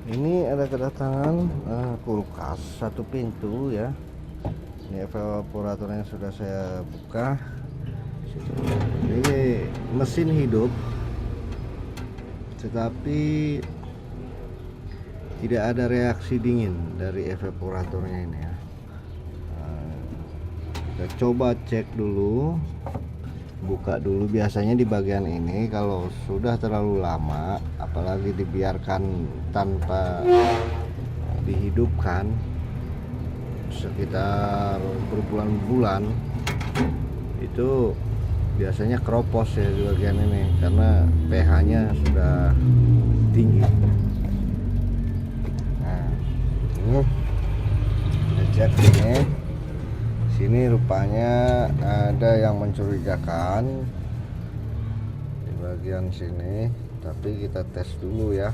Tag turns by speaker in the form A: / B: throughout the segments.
A: Ini ada kedatangan kulkas satu pintu ya. Ini evaporatornya sudah saya buka. Ini mesin hidup, tetapi tidak ada reaksi dingin dari evaporatornya ini ya. Kita coba cek dulu, buka dulu. Biasanya di bagian ini kalau sudah terlalu lama, apalagi dibiarkan tanpa dihidupkan sekitar berbulan-bulan, itu biasanya keropos ya di bagian ini karena pH-nya sudah tinggi. Nah, ini kita cek ini. Sini rupanya ada yang mencurigakan di bagian sini, tapi kita tes dulu ya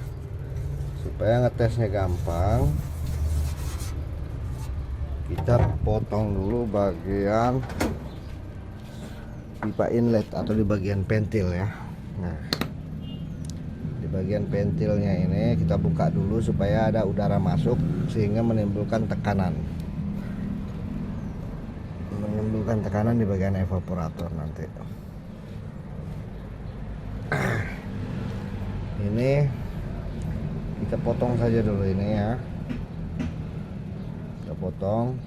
A: supaya ngetesnya gampang. Kita potong dulu bagian pipa inlet atau di bagian pentil ya. Nah, di bagian pentilnya ini kita buka dulu supaya ada udara masuk sehingga menimbulkan tekanan di bagian evaporator nanti. Ini kita potong saja dulu ini ya. Kita potong.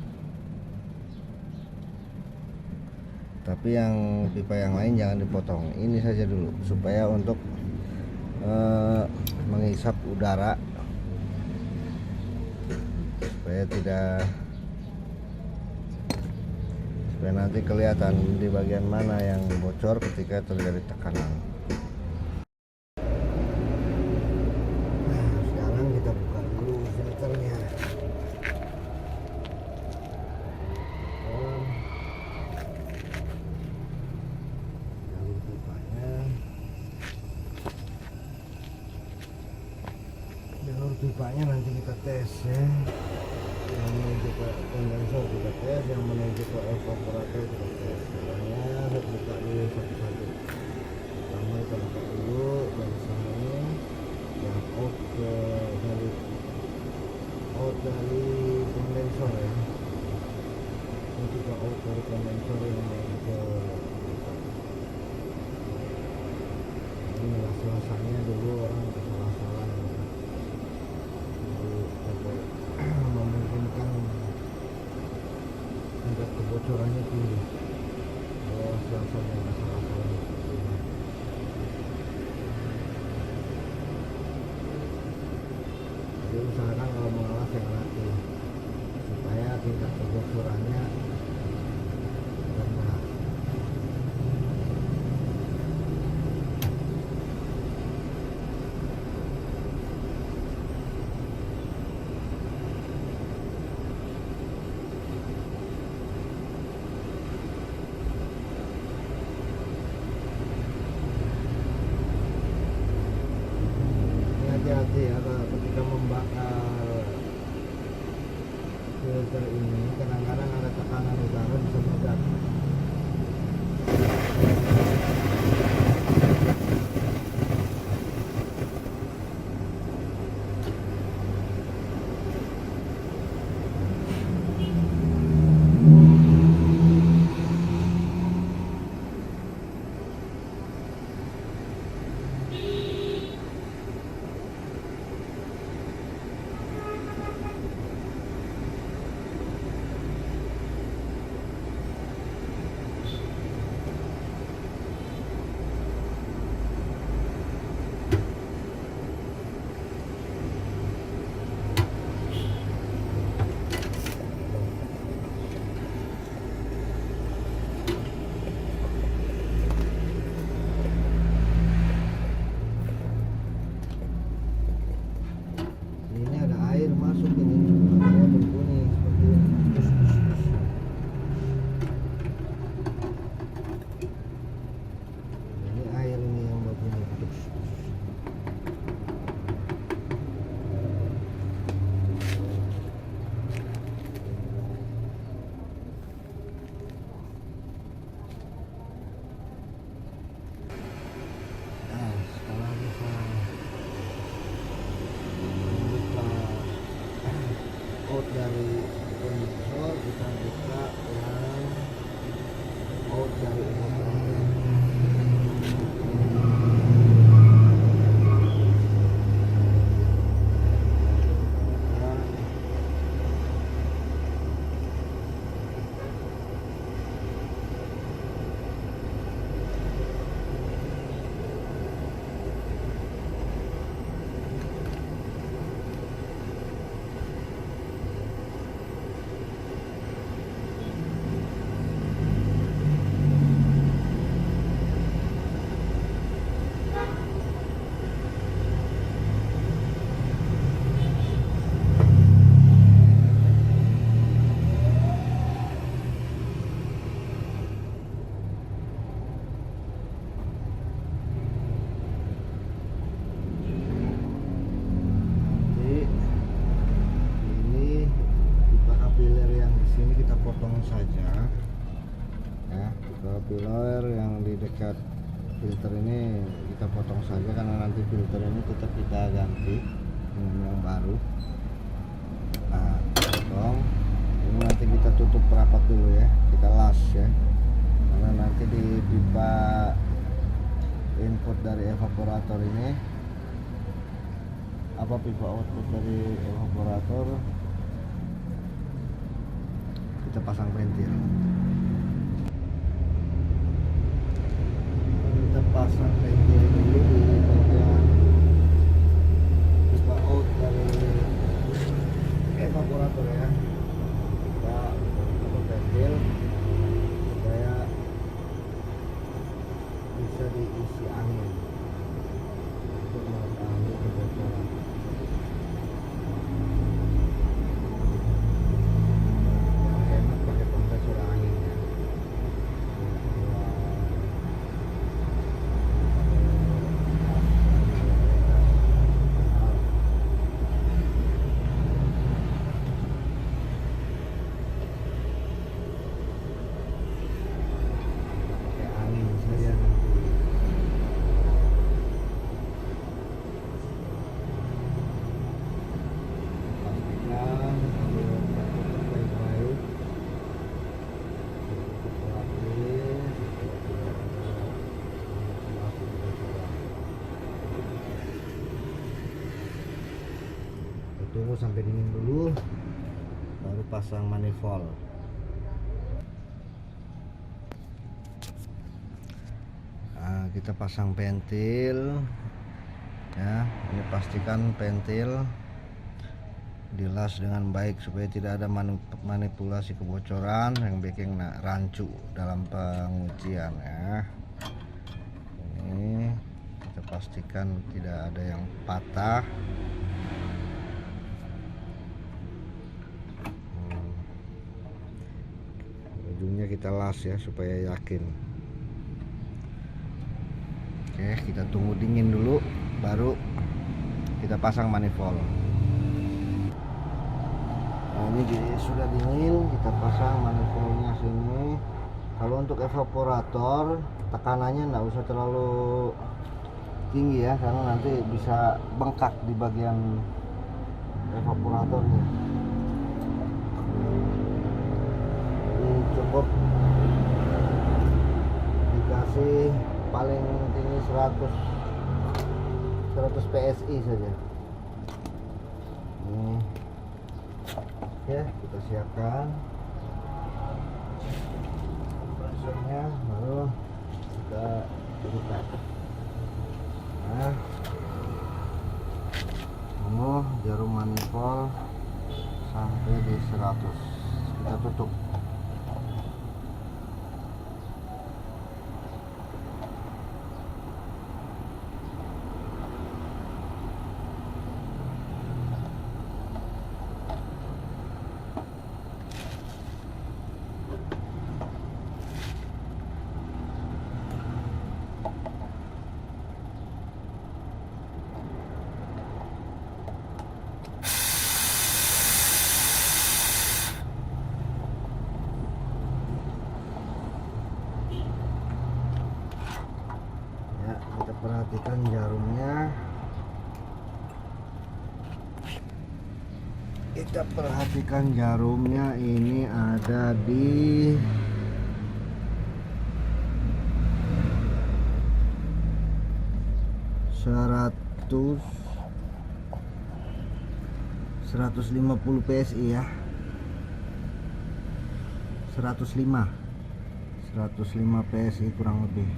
A: Tapi yang pipa yang lain jangan dipotong. Ini saja dulu supaya untuk menghisap udara, supaya nanti kelihatan di bagian mana yang bocor ketika terjadi tekanan. Nah, sekarang kita buka dulu filternya. Jalur pipanya. Jalur pipanya nanti kita tes ya. Yang menuju ke kondensor kita tes, yang menuju ke evaporator kita tes. Caranya saya buka dulu satu-satu. Pertama kita buka dulu dari sini yang out dari kondensor ya. Ini juga out dari kondensor yang menuju ke ini suasananya dulu orang salah-salah ya. Memungkinkan tingkat kebocorannya tinggi kalau suasananya salah-salah seperti ini. Jadi usahakan kalau mengalas yang hati supaya tingkat kebocorannya rendah. Hati-hati ya ketika membakar filter ini, kadang-kadang ada tekanan udara bisa meledak. dari kondensor, kita buka yang out dari evaporator. Saja ya, pilar yang di dekat filter ini kita potong saja karena nanti filter ini tetap kita ganti dengan yang baru. Nah, potong ini, nanti kita tutup rapat dulu ya, kita las ya, karena nanti di pipa input dari evaporator ini pipa output dari evaporator kita pasang ventil. Kita pasang ventil dulu di bagian pipa out dari evaporator ya. Kita pasang ventil supaya bisa diisi angin untuk mengurangi kebocoran. Tunggu sampai dingin dulu, baru pasang manifold. Nah, kita pasang ventil ya. Ini pastikan ventil dilas dengan baik supaya tidak ada manipulasi kebocoran yang bikin rancu dalam pengujian ya. Ini kita pastikan tidak ada yang patah. Ujungnya kita las ya supaya yakin. Oke, kita tunggu dingin dulu baru kita pasang manifold. Nah, ini sudah dingin, kita pasang manifoldnya sini. Kalau untuk evaporator tekanannya nggak usah terlalu tinggi ya, karena nanti bisa bengkak di bagian evaporatornya. Cukup dikasih paling tinggi 100 PSI saja. Ini oke, kita siapkan kompresornya, baru kita buka. Nah, jarum manifold sampai di 100, kita tutup. Kita perhatikan jarumnya ini ada di 150 PSI ya, 105 PSI kurang lebih.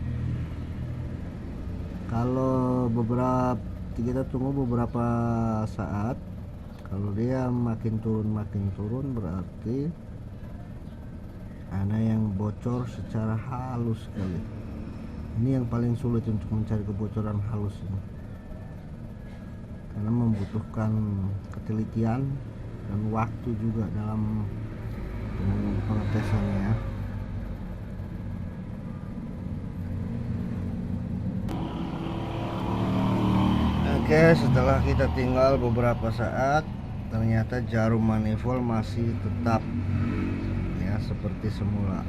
A: Kalau kita tunggu beberapa saat, kalau dia makin turun berarti ada yang bocor secara halus sekali. Ini yang paling sulit untuk mencari kebocoran halus ini, karena membutuhkan ketelitian dan waktu juga dalam pengetesannya ya. Oke, setelah kita tinggal beberapa saat, ternyata jarum manifold masih tetap ya seperti semula.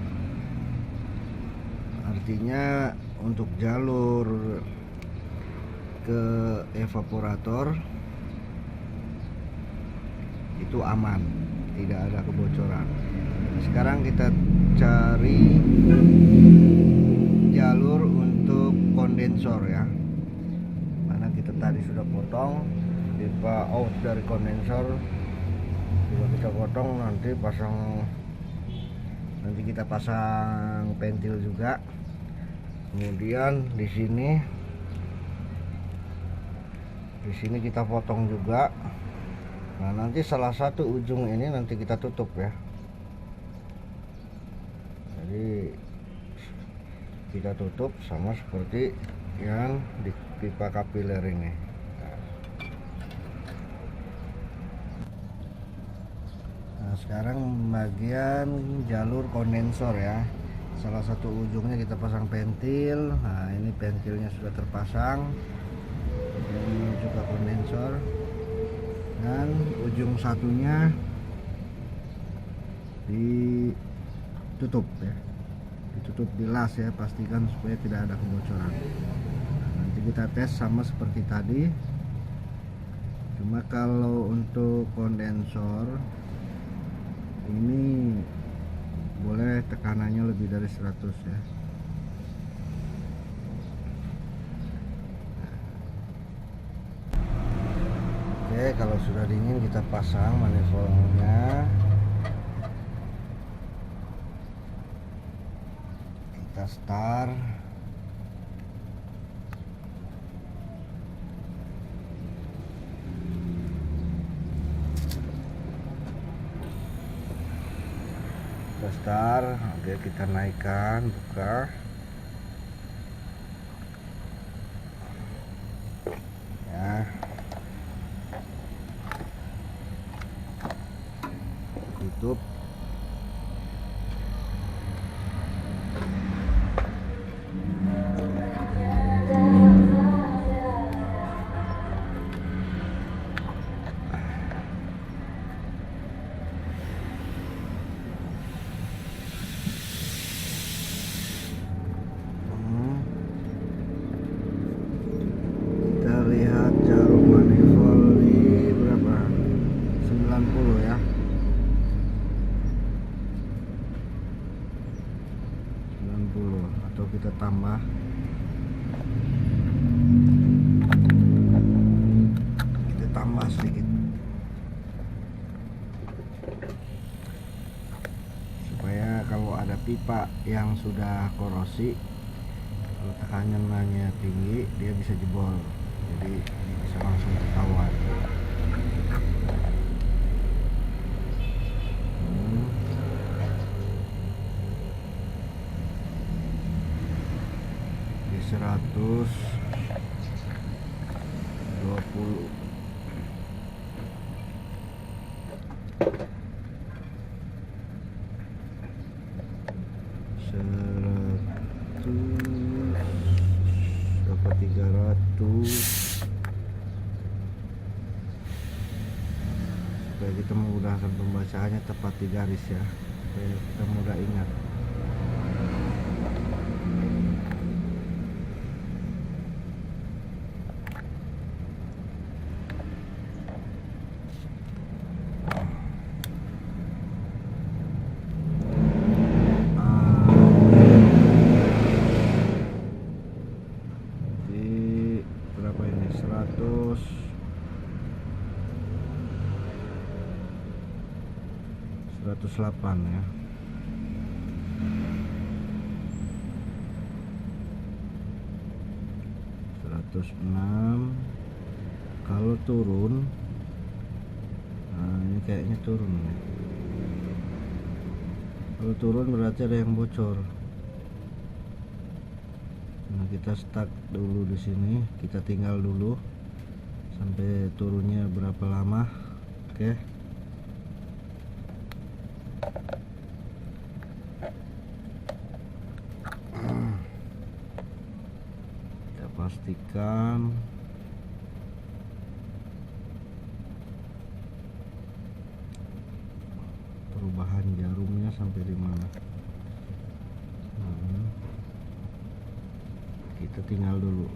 A: Artinya untuk jalur ke evaporator itu aman, tidak ada kebocoran. Sekarang kita cari jalur untuk kondensor ya, mana kita tadi sudah potong pipa out dari kondensor, juga kita potong, nanti kita pasang pentil juga. Kemudian di sini kita potong juga. Nah, nanti salah satu ujung ini nanti kita tutup ya. Jadi kita tutup sama seperti yang di pipa kapiler ini. Nah, sekarang bagian jalur kondensor ya. Salah satu ujungnya kita pasang pentil. Nah, ini pentilnya sudah terpasang. Ini juga kondensor. Dan ujung satunya ditutup ya. Ditutup bilas ya, pastikan supaya tidak ada kebocoran. Nah, nanti kita tes sama seperti tadi. Cuma kalau untuk kondensor ini boleh tekanannya lebih dari 100 ya. Oke, kalau sudah dingin kita pasang manifoldnya. Kita start. Oke, kita naikkan, buka. Ya. Tutup. Lihat jarum manifold di berapa, 90 ya, 90 atau kita tambah, sedikit supaya kalau ada pipa yang sudah korosi, kalau tekanannya tinggi dia bisa jebol, jadi bisa langsung ketahuan. Di 120 300 supaya kita memudahkan pembacaannya tepat di garis ya, supaya kita mudah ingat. 108 ya. 106. Kalau turun, nah ini kayaknya turun ya. Kalau turun berarti ada yang bocor. Nah, kita stuck dulu di sini, kita tinggal dulu sampai turunnya berapa lama. Oke. Kita pastikan perubahan jarumnya sampai di mana. Kita tinggal dulu.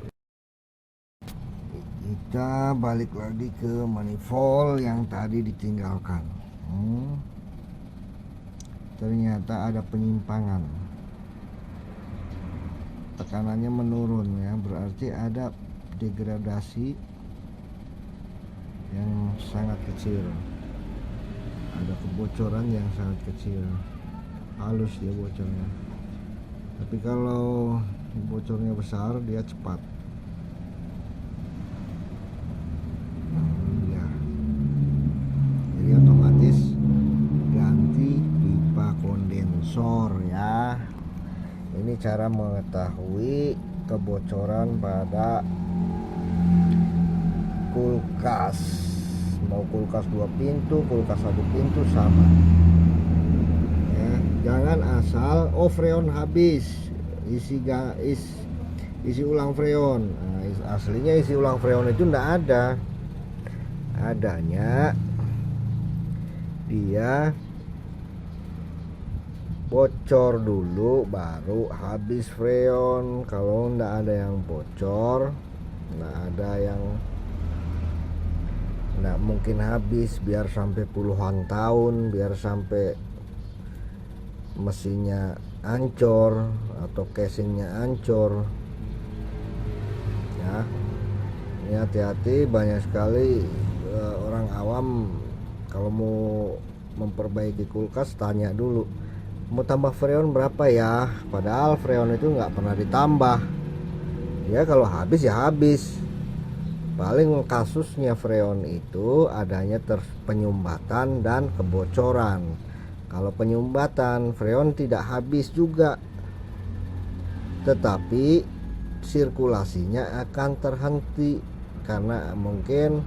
A: Kita balik lagi ke manifold yang tadi ditinggalkan. Ternyata ada penyimpangan, tekanannya menurun ya, berarti ada degradasi yang sangat kecil, ada kebocoran yang sangat kecil, halus dia bocornya. Tapi kalau bocornya besar dia cepat. Ya, jadi otomatis ganti pipa kondensor ya. Ini cara mengetahui kebocoran pada kulkas. Mau kulkas 2 pintu, kulkas 1 pintu sama ya. Jangan asal freon habis, isi ulang freon. Nah, aslinya isi ulang freon itu enggak ada. Adanya dia bocor dulu baru habis freon. Kalau enggak ada yang bocor, enggak mungkin habis, biar sampai puluhan tahun, biar sampai mesinnya ancur atau casingnya ancur ya. Ini hati-hati, banyak sekali orang awam kalau mau memperbaiki kulkas tanya dulu, mau tambah freon berapa ya, padahal freon itu nggak pernah ditambah ya. Kalau habis ya habis. Paling kasusnya freon itu adanya penyumbatan dan kebocoran. Kalau penyumbatan, freon tidak habis juga, tetapi sirkulasinya akan terhenti karena mungkin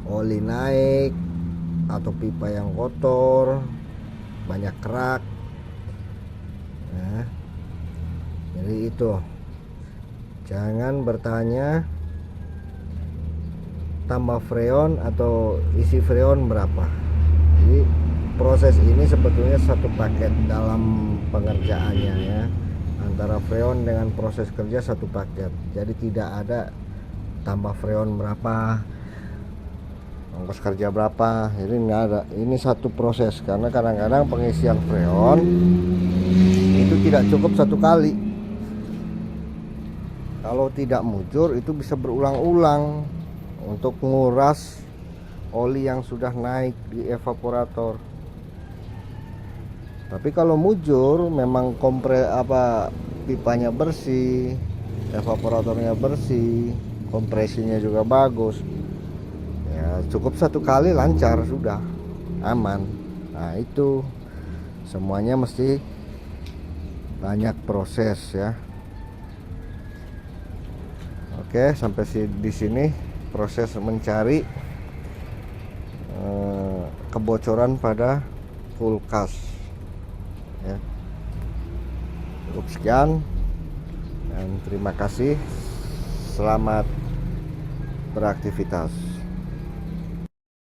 A: oli naik atau pipa yang kotor, banyak kerak. Nah, jadi itu, jangan bertanya tambah freon atau isi freon berapa. Jadi proses ini sebetulnya satu paket dalam pengerjaannya ya, antara freon dengan proses kerja satu paket. Jadi tidak ada tambah freon berapa, ongkos kerja berapa, jadi nggak ada. Ini satu proses, karena kadang-kadang pengisian freon itu tidak cukup satu kali. Kalau tidak mujur itu bisa berulang-ulang untuk menguras oli yang sudah naik di evaporator. Tapi kalau mujur, memang pipanya bersih, evaporatornya bersih, kompresinya juga bagus ya, cukup satu kali lancar, sudah aman. Nah, itu semuanya mesti banyak proses ya. Oke, sampai di sini proses mencari kebocoran pada kulkas ya. Cukup sekian dan terima kasih, selamat beraktivitas.